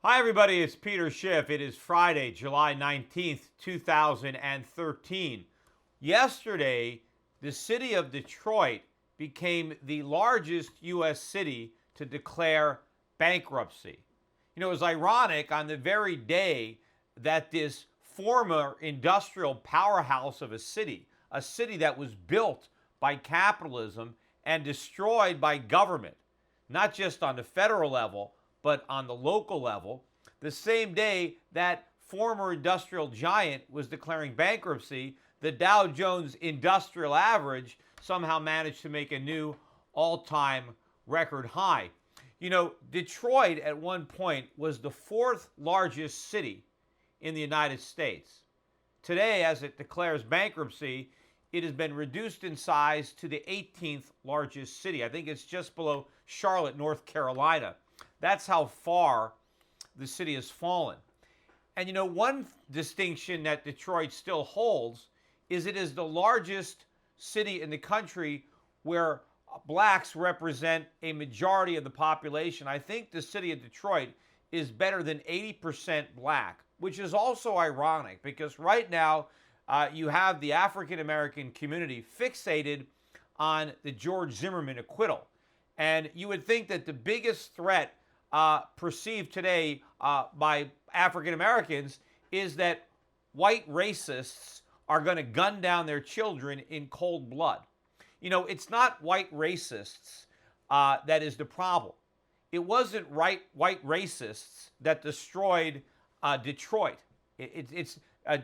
Hi, everybody. It's Peter Schiff. It is Friday, July 19th, 2013. Yesterday, the city of Detroit became the largest U.S. city to declare bankruptcy. It was ironic on the very day that this former industrial powerhouse of a city that was built by capitalism and destroyed by government, not just on the federal level, but on the local level, the same day that former industrial giant was declaring bankruptcy, the Dow Jones Industrial Average somehow managed to make a new all-time record high. Detroit at one point was the fourth largest city in the United States. Today, as it declares bankruptcy, it has been reduced in size to the 18th largest city. I think it's just below Charlotte, North Carolina. That's how far the city has fallen. And one distinction that Detroit still holds is it is the largest city in the country where blacks represent a majority of the population. I think the city of Detroit is better than 80% black, which is also ironic because right now you have the African American community fixated on the George Zimmerman acquittal. And you would think that the biggest threat perceived today by African Americans is that white racists are going to gun down their children in cold blood. It's not white racists that is the problem. It wasn't white racists that destroyed Detroit.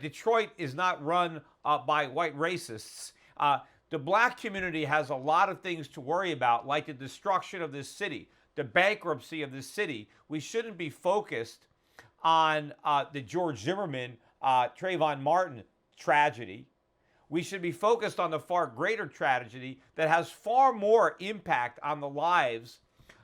Detroit is not run by white racists. The black community has a lot of things to worry about, like the destruction of this city, the bankruptcy of this city. We shouldn't be focused on the George Zimmerman, Trayvon Martin tragedy. We should be focused on the far greater tragedy that has far more impact on the lives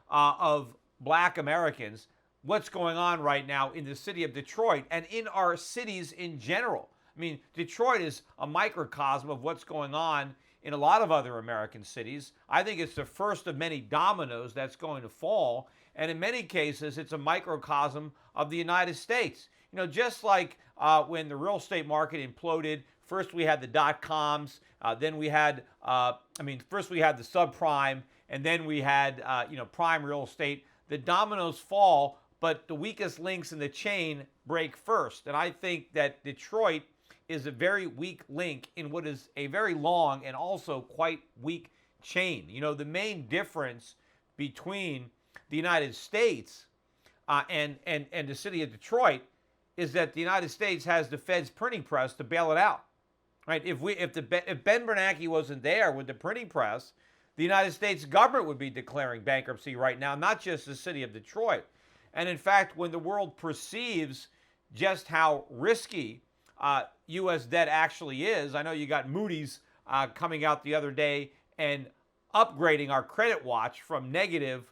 of black Americans, what's going on right now in the city of Detroit and in our cities in general. I mean, Detroit is a microcosm of what's going on in a lot of other American cities. I think it's the first of many dominoes that's going to fall. And in many cases, it's a microcosm of the United States. Just like when the real estate market imploded, first we had the dot-coms, then we had, first we had the subprime, and then we had, prime real estate. The dominoes fall, but the weakest links in the chain break first. And I think that Detroit is a very weak link in what is a very long and also quite weak chain. The main difference between the United States and the city of Detroit is that the United States has the Fed's printing press to bail it out. Right? If Ben Bernanke wasn't there with the printing press, the United States government would be declaring bankruptcy right now, not just the city of Detroit. And in fact, when the world perceives just how risky U.S. debt actually is, I know you got Moody's coming out the other day and upgrading our credit watch from negative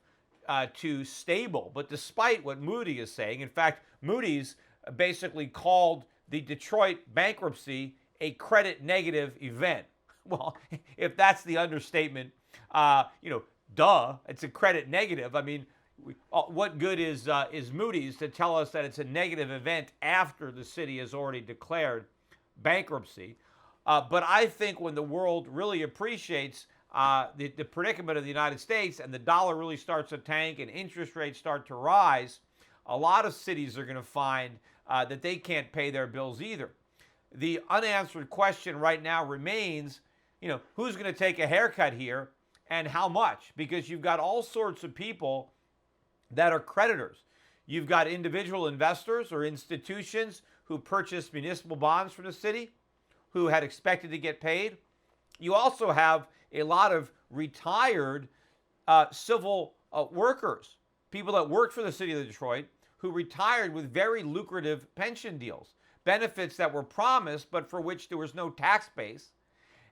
to stable. But despite what Moody is saying, in fact, Moody's basically called the Detroit bankruptcy a credit negative event. Well, if that's the understatement, duh, it's a credit negative. I mean, what good is Moody's to tell us that it's a negative event after the city has already declared bankruptcy? But I think when the world really appreciates the predicament of the United States and the dollar really starts to tank and interest rates start to rise, a lot of cities are going to find that they can't pay their bills either. The unanswered question right now remains, who's going to take a haircut here and how much? Because you've got all sorts of people that are creditors. You've got individual investors or institutions who purchased municipal bonds from the city who had expected to get paid. You also have a lot of retired civil workers, people that worked for the city of Detroit who retired with very lucrative pension deals, benefits that were promised but for which there was no tax base.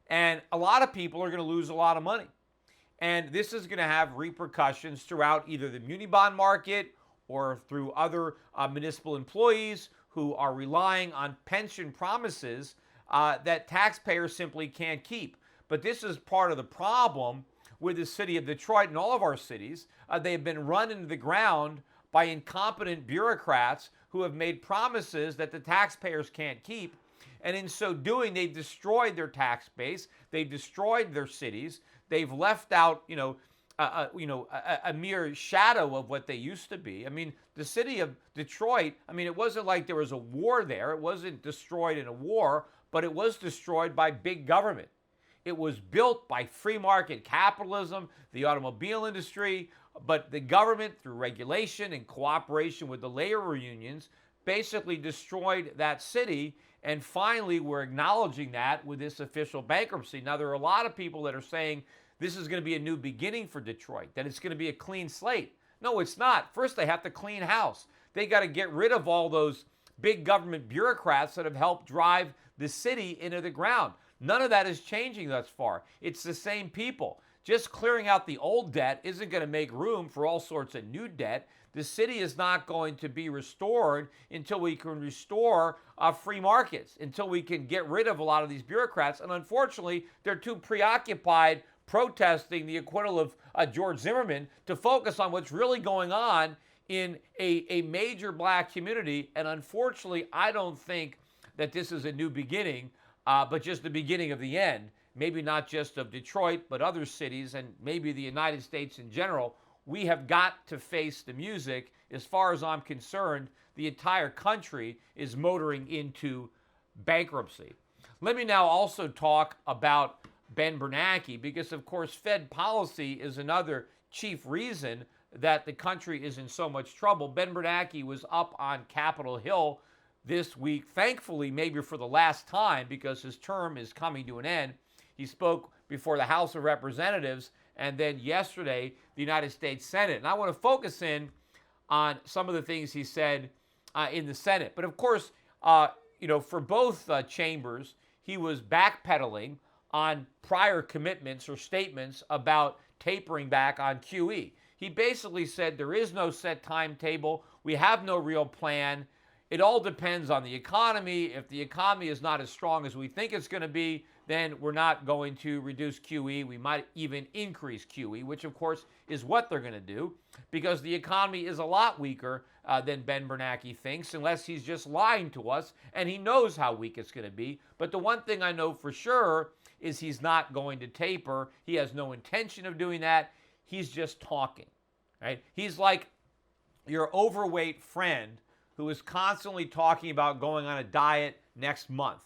And a lot of people are going to lose a lot of money. And this is going to have repercussions throughout either the muni bond market or through other municipal employees who are relying on pension promises that taxpayers simply can't keep. But this is part of the problem with the city of Detroit and all of our cities. They have been run into the ground by incompetent bureaucrats who have made promises that the taxpayers can't keep. And in so doing, they've destroyed their tax base. They've destroyed their cities. They've left out, a mere shadow of what they used to be. I mean, the city of Detroit, I mean, it wasn't like there was a war there. It wasn't destroyed in a war, but it was destroyed by big government. It was built by free market capitalism, the automobile industry, but the government, through regulation and cooperation with the labor unions, basically destroyed that city. And finally, we're acknowledging that with this official bankruptcy. Now, there are a lot of people that are saying this is going to be a new beginning for Detroit, that it's going to be a clean slate. No, it's not. First, they have to clean house. They got to get rid of all those big government bureaucrats that have helped drive the city into the ground. None of that is changing thus far. It's the same people. Just clearing out the old debt isn't going to make room for all sorts of new debt. The city is not going to be restored until we can restore free markets, until we can get rid of a lot of these bureaucrats. And unfortunately, they're too preoccupied protesting the acquittal of George Zimmerman to focus on what's really going on in a major black community. And unfortunately, I don't think that this is a new beginning, but just the beginning of the end. Maybe not just of Detroit, but other cities and maybe the United States in general. We have got to face the music. As far as I'm concerned, the entire country is motoring into bankruptcy. Let me now also talk about Ben Bernanke, because of course Fed policy is another chief reason that the country is in so much trouble. Ben Bernanke was up on Capitol Hill this week, thankfully maybe for the last time, because his term is coming to an end. He spoke before the House of Representatives and then yesterday the United States Senate. And I want to focus in on some of the things he said in the Senate. But of course, for both chambers, he was backpedaling on prior commitments or statements about tapering back on QE. He basically said there is no set timetable. We have no real plan. It all depends on the economy. If the economy is not as strong as we think it's going to be, then we're not going to reduce QE. We might even increase QE, which of course is what they're going to do, because the economy is a lot weaker than Ben Bernanke thinks, unless he's just lying to us, and he knows how weak it's going to be. But the one thing I know for sure is he's not going to taper. He has no intention of doing that. He's just talking, right? He's like your overweight friend who is constantly talking about going on a diet next month.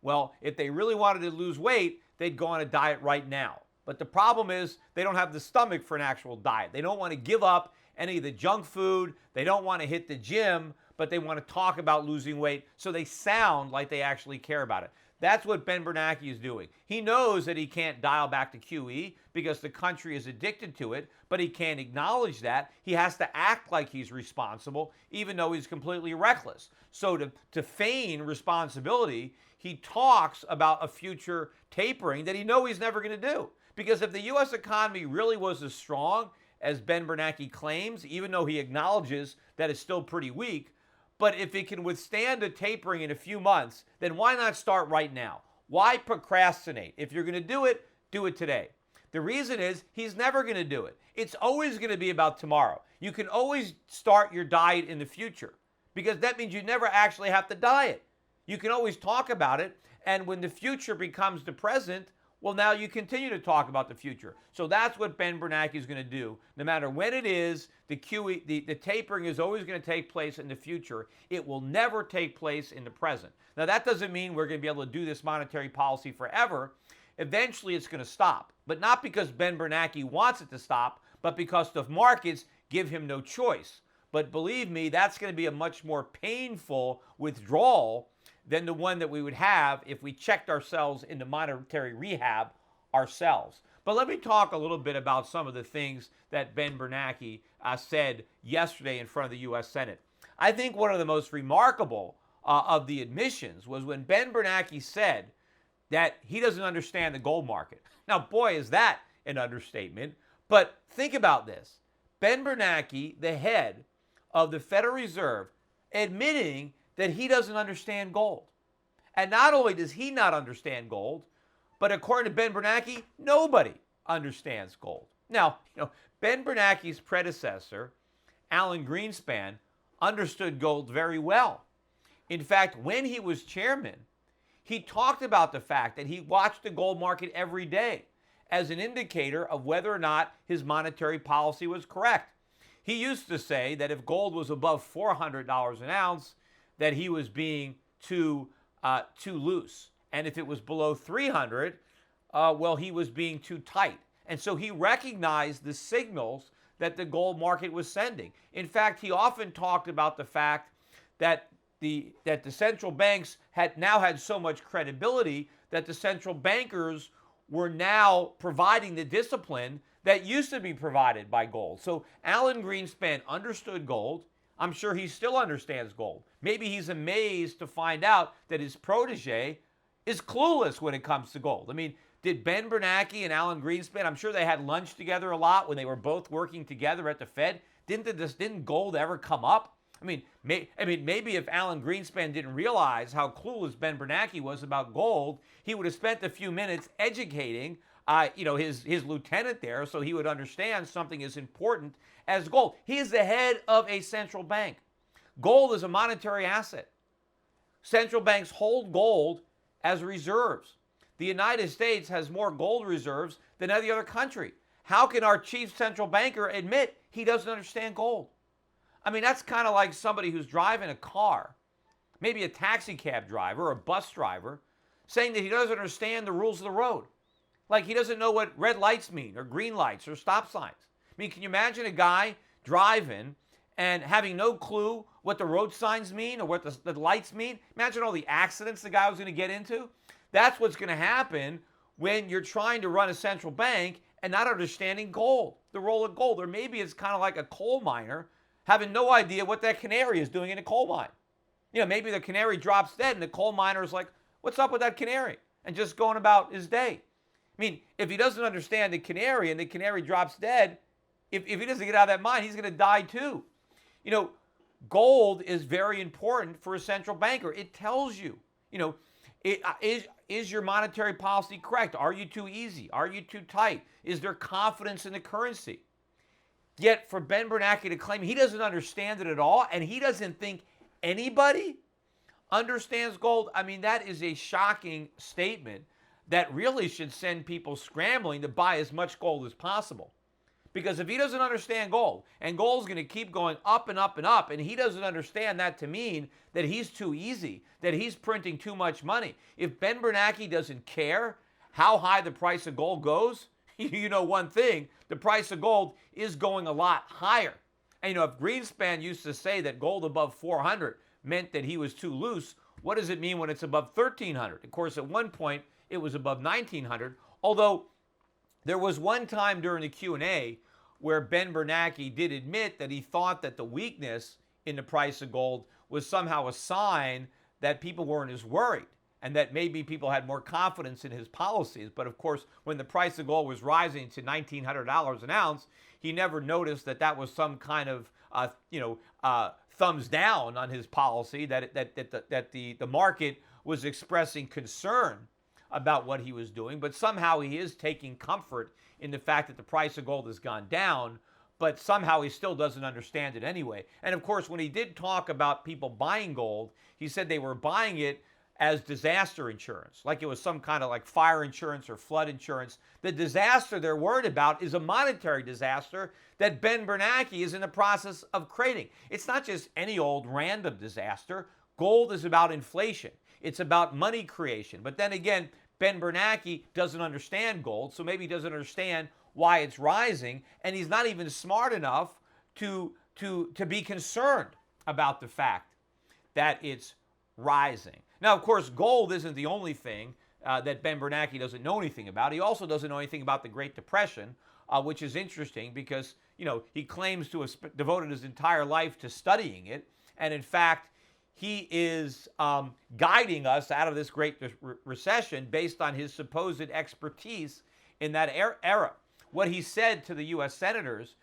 Well, if they really wanted to lose weight, they'd go on a diet right now. But the problem is they don't have the stomach for an actual diet. They don't want to give up any of the junk food. They don't want to hit the gym, but they want to talk about losing weight so they sound like they actually care about it. That's what Ben Bernanke is doing. He knows that he can't dial back to QE because the country is addicted to it, but he can't acknowledge that. He has to act like he's responsible, even though he's completely reckless. So to feign responsibility, he talks about a future tapering that he knows he's never going to do. Because if the U.S. economy really was as strong as Ben Bernanke claims, even though he acknowledges that it's still pretty weak, but if it can withstand a tapering in a few months, then why not start right now? Why procrastinate? If you're going to do it today. The reason is he's never going to do it. It's always going to be about tomorrow. You can always start your diet in the future because that means you never actually have to diet. You can always talk about it, and when the future becomes the present, well, now you continue to talk about the future. So that's what Ben Bernanke is going to do. No matter when it is, the tapering is always going to take place in the future. It will never take place in the present. Now, that doesn't mean we're going to be able to do this monetary policy forever. Eventually, it's going to stop. But not because Ben Bernanke wants it to stop, but because the markets give him no choice. But believe me, that's going to be a much more painful withdrawal than the one that we would have if we checked ourselves into monetary rehab ourselves. But let me talk a little bit about some of the things that Ben Bernanke said yesterday in front of the U.S. Senate. I think one of the most remarkable of the admissions was when Ben Bernanke said that he doesn't understand the gold market. Now, boy, is that an understatement. But think about this. Ben Bernanke, the head of the Federal Reserve, admitting that he doesn't understand gold. And not only does he not understand gold, but according to Ben Bernanke, nobody understands gold. Now, Ben Bernanke's predecessor Alan Greenspan, understood gold very well. In fact, when he was chairman, he talked about the fact that he watched the gold market every day as an indicator of whether or not his monetary policy was correct. He used to say that if gold was above $400 an ounce, that he was being too loose, and if it was below 300, well, he was being too tight. And so he recognized the signals that the gold market was sending. In fact, he often talked about the fact that the central banks now had so much credibility that the central bankers were now providing the discipline that used to be provided by gold. So Alan Greenspan understood gold. I'm sure he still understands gold. Maybe he's amazed to find out that his protege is clueless when it comes to gold. I mean, did Ben Bernanke and Alan Greenspan, I'm sure they had lunch together a lot when they were both working together at the Fed. Didn't gold ever come up? I mean, maybe if Alan Greenspan didn't realize how clueless Ben Bernanke was about gold, he would have spent a few minutes educating his lieutenant there so he would understand something as important as gold. He is the head of a central bank. Gold is a monetary asset. Central banks hold gold as reserves. The United States has more gold reserves than any other country. How can our chief central banker admit he doesn't understand gold? I mean, that's kind of like somebody who's driving a car, maybe a taxi cab driver or a bus driver, saying that he doesn't understand the rules of the road. Like he doesn't know what red lights mean or green lights or stop signs. I mean, can you imagine a guy driving and having no clue what the road signs mean or what the lights mean? Imagine all the accidents the guy was going to get into. That's what's going to happen when you're trying to run a central bank and not understanding gold, the role of gold. Or maybe it's kind of like a coal miner having no idea what that canary is doing in a coal mine. You know, maybe the canary drops dead and the coal miner is like, what's up with that canary? And just going about his day. I mean, if he doesn't understand the canary and the canary drops dead, if he doesn't get out of that mine, he's going to die too. You know, gold is very important for a central banker. It tells you, is your monetary policy correct? Are you too easy? Are you too tight? Is there confidence in the currency? Yet for Ben Bernanke to claim he doesn't understand it at all and he doesn't think anybody understands gold, I mean, that is a shocking statement that really should send people scrambling to buy as much gold as possible. Because if he doesn't understand gold, and gold's going to keep going up and up and up, and he doesn't understand that to mean that he's too easy, that he's printing too much money. If Ben Bernanke doesn't care how high the price of gold goes, you know one thing, the price of gold is going a lot higher. And if Greenspan used to say that gold above 400 meant that he was too loose, what does it mean when it's above 1,300? Of course, at one point, it was above 1,900, although there was one time during the Q&A where Ben Bernanke did admit that he thought that the weakness in the price of gold was somehow a sign that people weren't as worried and that maybe people had more confidence in his policies. But of course, when the price of gold was rising to $1,900 an ounce, he never noticed that that was some kind of, thumbs down on his policy, that the market was expressing concern about what he was doing. But somehow he is taking comfort in the fact that the price of gold has gone down, but somehow he still doesn't understand it anyway. And of course, when he did talk about people buying gold, he said they were buying it as disaster insurance, like it was some kind of like fire insurance or flood insurance. The disaster they're worried about is a monetary disaster that Ben Bernanke is in the process of creating. It's not just any old random disaster. Gold is about inflation. It's about money creation. But then again, Ben Bernanke doesn't understand gold, so maybe he doesn't understand why it's rising, and he's not even smart enough to be concerned about the fact that it's rising. Now, of course, gold isn't the only thing that Ben Bernanke doesn't know anything about. He also doesn't know anything about the Great Depression, which is interesting because, he claims to have devoted his entire life to studying it, and in fact, he is guiding us out of this Great Recession based on his supposed expertise in that era. What he said to the U.S. senators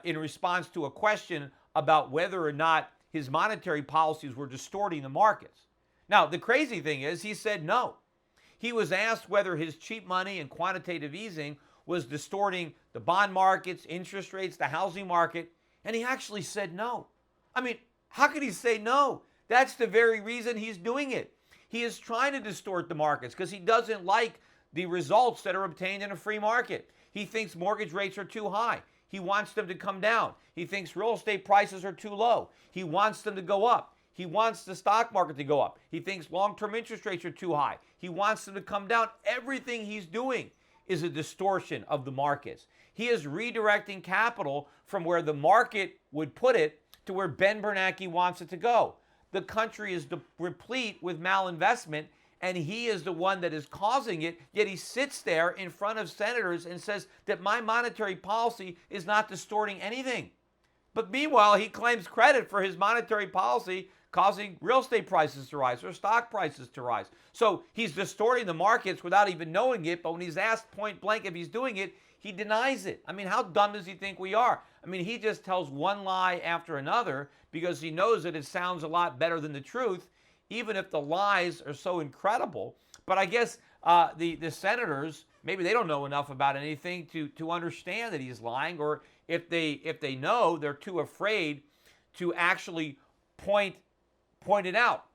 in response to a question about whether or not his monetary policies were distorting the markets. Now, the crazy thing is he said no. He was asked whether his cheap money and quantitative easing was distorting the bond markets, interest rates, the housing market, And he actually said no. I mean, how could he say no? That's the very reason he's doing it. He is trying to distort the markets because he doesn't like the results that are obtained in a free market. He thinks mortgage rates are too high. He wants them to come down. He thinks real estate prices are too low. He wants them to go up. He wants the stock market to go up. He thinks long-term interest rates are too high. He wants them to come down. Everything he's doing is a distortion of the markets. He is redirecting capital from where the market would put it to where Ben Bernanke wants it to go. The country is replete with malinvestment, and he is the one that is causing it, yet he sits there in front of senators and says that my monetary policy is not distorting anything. But meanwhile, he claims credit for his monetary policy causing real estate prices to rise or stock prices to rise. So he's distorting the markets without even knowing it, but when he's asked point blank if he's doing it, he denies it. I mean, how dumb does he think we are? I mean, he just tells one lie after another because he knows that it sounds a lot better than the truth, even if the lies are so incredible. But I guess the senators, maybe they don't know enough about anything to understand that he's lying, or if they know, they're too afraid to actually point it out.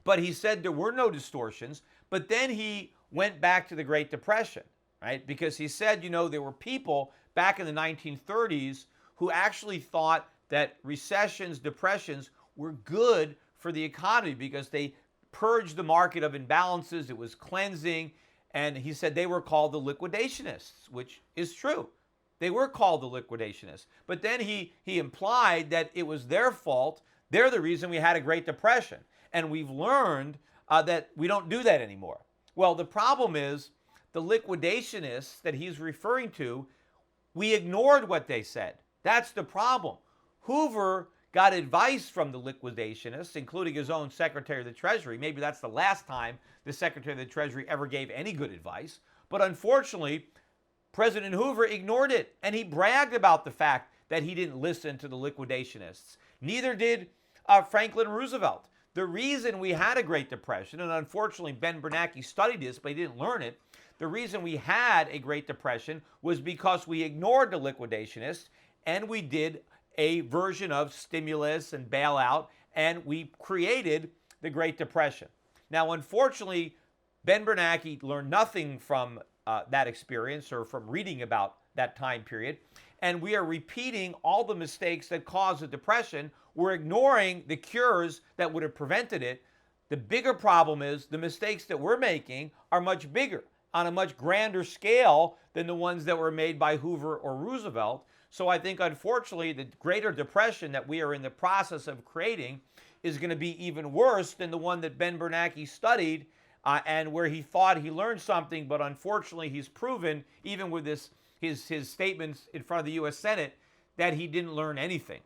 But he said there were no distortions, but then he went back to the Great Depression, right? Because he said, there were people back in the 1930s who actually thought that recessions, depressions were good for the economy because they purged the market of imbalances. It was cleansing. And he said they were called the liquidationists, which is true. They were called the liquidationists. But then he implied that it was their fault. They're the reason we had a Great Depression. And we've learned that we don't do that anymore. Well, the problem is the liquidationists that he's referring to, we ignored what they said. That's the problem. Hoover got advice from the liquidationists, including his own Secretary of the Treasury. Maybe that's the last time the Secretary of the Treasury ever gave any good advice. But unfortunately, President Hoover ignored it, and he bragged about the fact that he didn't listen to the liquidationists. Neither did Franklin Roosevelt. The reason we had a Great Depression, and unfortunately Ben Bernanke studied this, but he didn't learn it, the reason we had a Great Depression was because we ignored the liquidationists, and we did a version of stimulus and bailout, and we created the Great Depression. Now, unfortunately, Ben Bernanke learned nothing from that experience or from reading about that time period, and we are repeating all the mistakes that caused the Depression. We're ignoring the cures that would have prevented it. The bigger problem is the mistakes that we're making are much bigger, on a much grander scale than the ones that were made by Hoover or Roosevelt. So I think, unfortunately, the Greater Depression that we are in the process of creating is going to be even worse than the one that Ben Bernanke studied and where he thought he learned something, but unfortunately he's proven, even with his statements in front of the U.S. Senate, that he didn't learn anything.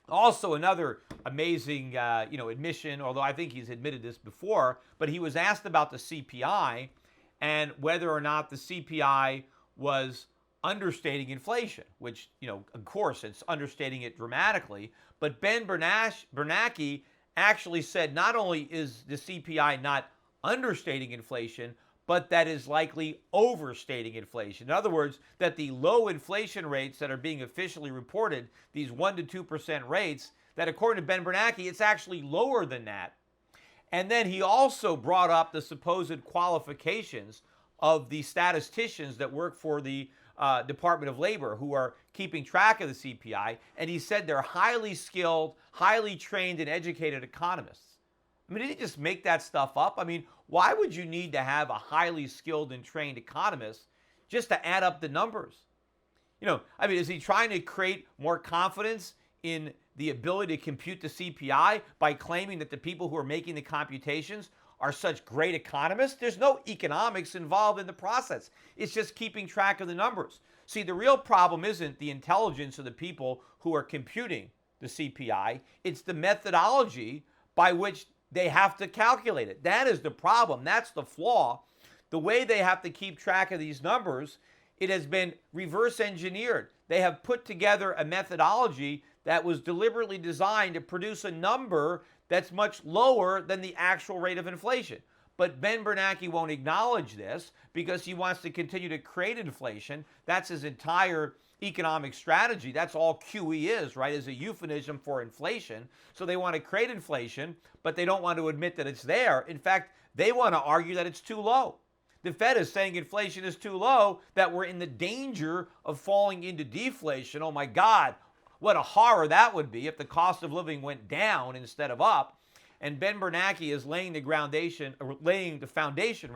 Also, another amazing admission, although I think he's admitted this before, but he was asked about the CPI and whether or not the CPI was understating inflation, which, of course, it's understating it dramatically. But Ben Bernanke actually said not only is the CPI not understating inflation, but that is likely overstating inflation. In other words, that the low inflation rates that are being officially reported, these 1% to 2% rates, that according to Ben Bernanke, it's actually lower than that. And then he also brought up the supposed qualifications of the statisticians that work for the Department of Labor who are keeping track of the CPI, and he said they're highly skilled, highly trained, and educated economists. I mean, did he just make that stuff up? I mean, why would you need to have a highly skilled and trained economist just to add up the numbers? Is he trying to create more confidence in the ability to compute the CPI by claiming that the people who are making the computations are such great economists? There's no economics involved in the process. It's just keeping track of the numbers. See, the real problem isn't the intelligence of the people who are computing the CPI. It's the methodology by which they have to calculate it. That is the problem. That's the flaw. The way they have to keep track of these numbers, it has been reverse engineered. They have put together a methodology that was deliberately designed to produce a number that's much lower than the actual rate of inflation. But Ben Bernanke won't acknowledge this because he wants to continue to create inflation. That's his entire economic strategy. That's all QE is, right? Is a euphemism for inflation. So they want to create inflation, but they don't want to admit that it's there. In fact, they want to argue that it's too low. The Fed is saying inflation is too low, that we're in the danger of falling into deflation. Oh my God, what a horror that would be if the cost of living went down instead of up. And Ben Bernanke is laying the foundation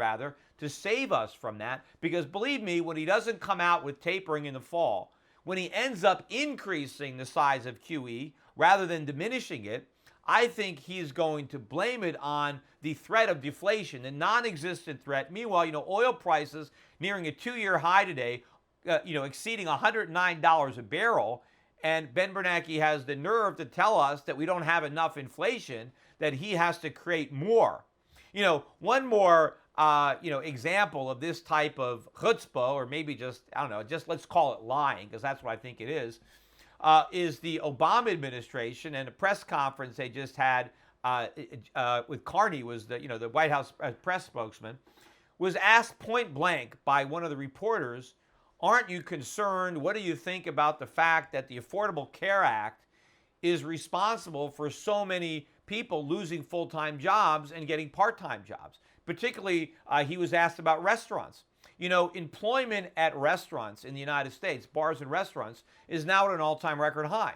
to save us from that. Because believe me, when he doesn't come out with tapering in the fall, when he ends up increasing the size of QE rather than diminishing it, I think he's going to blame it on the threat of deflation, the non-existent threat. Meanwhile, oil prices nearing a 2-year high today, exceeding $109 a barrel. And Ben Bernanke has the nerve to tell us that we don't have enough inflation, that he has to create more. One more, example of this type of chutzpah, or maybe just let's call it lying, because that's what I think it is the Obama administration and a press conference they just had with Carney, was the White House press spokesman, was asked point blank by one of the reporters, aren't you concerned? What do you think about the fact that the Affordable Care Act is responsible for so many people losing full-time jobs and getting part-time jobs? Particularly, he was asked about restaurants. Employment at restaurants in the United States, bars and restaurants, is now at an all-time record high.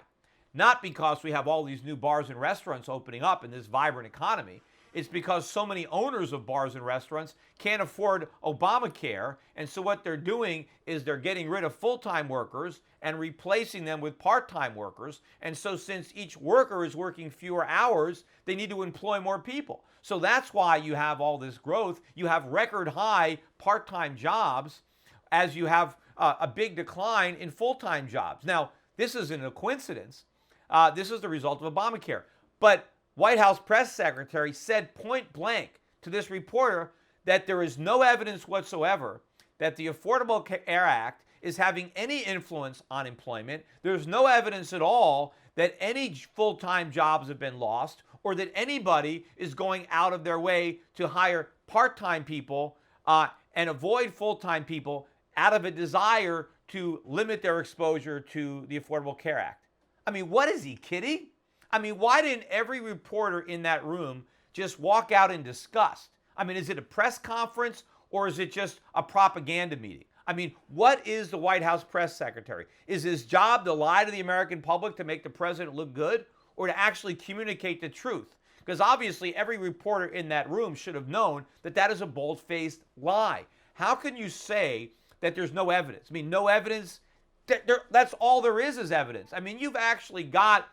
Not because we have all these new bars and restaurants opening up in this vibrant economy. It's because so many owners of bars and restaurants can't afford Obamacare. And so what they're doing is they're getting rid of full-time workers and replacing them with part-time workers. And so since each worker is working fewer hours, they need to employ more people. So that's why you have all this growth. You have record high part-time jobs as you have a big decline in full-time jobs. Now, this isn't a coincidence. This is the result of Obamacare. But White House press secretary said point blank to this reporter that there is no evidence whatsoever that the Affordable Care Act is having any influence on employment. There's no evidence at all that any full-time jobs have been lost, or that anybody is going out of their way to hire part-time people and avoid full-time people out of a desire to limit their exposure to the Affordable Care Act. I mean, what is he kidding? I mean, why didn't every reporter in that room just walk out in disgust? I mean, is it a press conference or is it just a propaganda meeting? I mean, what is the White House press secretary? Is his job to lie to the American public to make the president look good, or to actually communicate the truth? Because obviously every reporter in that room should have known that that is a bold-faced lie. How can you say that there's no evidence? I mean, no evidence. That's all there is evidence. I mean, you've actually got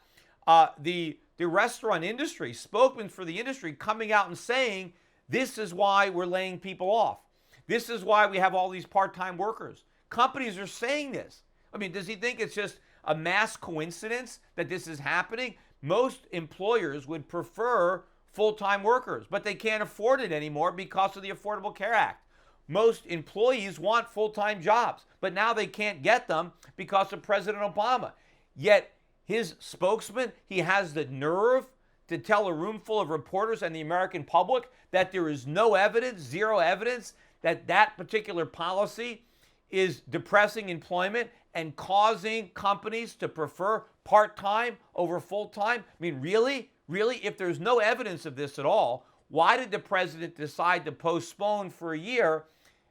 the restaurant industry, spokesmen for the industry, coming out and saying, this is why we're laying people off. This is why we have all these part-time workers. Companies are saying this. I mean, does he think it's just a mass coincidence that this is happening? Most employers would prefer full-time workers, but they can't afford it anymore because of the Affordable Care Act. Most employees want full-time jobs, but now they can't get them because of President Obama. Yet his spokesman, he has the nerve to tell a room full of reporters and the American public that there is no evidence, zero evidence, that that particular policy is depressing employment and causing companies to prefer part-time over full-time. I mean, really? Really? If there's no evidence of this at all, why did the president decide to postpone for a year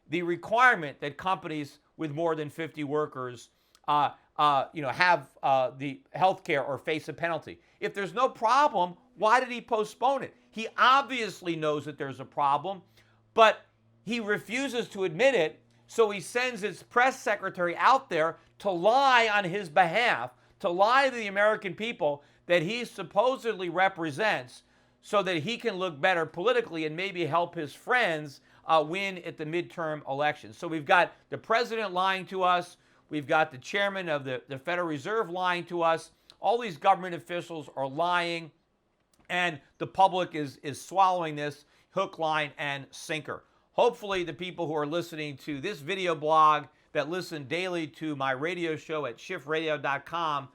the requirement that companies with more than 50 workers have the health care or face a penalty? If there's no problem, why did he postpone it? He obviously knows that there's a problem, but he refuses to admit it, so he sends his press secretary out there to lie on his behalf, to lie to the American people that he supposedly represents, so that he can look better politically and maybe help his friends win at the midterm elections. So we've got the president lying to us. We've got the chairman of the Federal Reserve lying to us. All these government officials are lying, and the public is swallowing this hook, line, and sinker. Hopefully the people who are listening to this video blog, that listen daily to my radio show at schiffradio.com,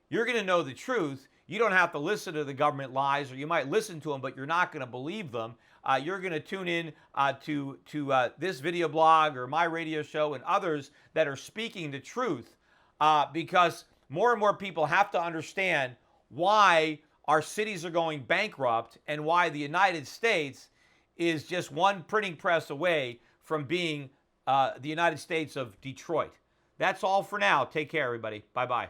you're going to know the truth. You don't have to listen to the government lies, or you might listen to them, but you're not going to believe them. You're going to tune in to this video blog or my radio show and others that are speaking the truth because more and more people have to understand why our cities are going bankrupt and why the United States is just one printing press away from being the United States of Detroit. That's all for now. Take care, everybody. Bye-bye.